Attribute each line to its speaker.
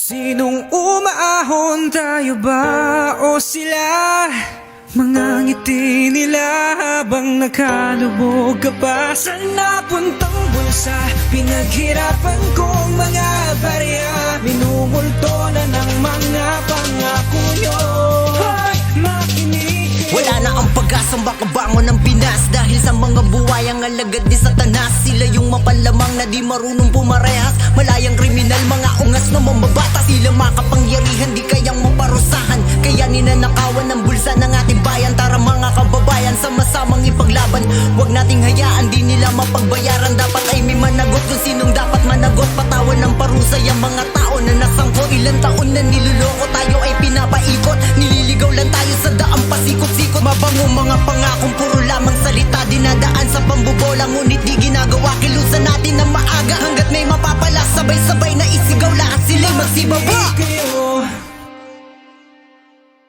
Speaker 1: Sinong umaahon, tayo ba o sila? Mga ngiti nila habang nakalubog ka pa. Saan napuntang bulsa? Pinaghirapan kong mga barya, minumulto na ng mga pangako nyo. Hoy, makinig kayo.
Speaker 2: Wala na ang pag-asang makabangon ng Pinas dahil sa mga buwayang alagad ni Satanas. Sila yung mapalamang na di marunong pumarehas, malayang kriminal, mga ungas na mamabata. Sila makapangyarihan, di kayang maparusahan, kaya ninanakawan ng bulsa ng ating bayan. Tara mga kababayan, sama-samang ipaglaban. Huwag nating hayaan, di nila mapagbayaran. Dapat ay may managot kung sinong dapat managot. Patawan ng parusa yung mga tao na nasangkot. Ilang taon na niluloko, tayo ay pinapaikot. Nililigaw lang tayo sa daang pasikot-sikot. Mabango mga pangakong puro lamang salita, dinadaan sa pambobola, ngunit di ginagawa. Kilusan natin ng maaga hanggat may mapapala, sabay-sabay na isigaw lahat sila'y magsibawa.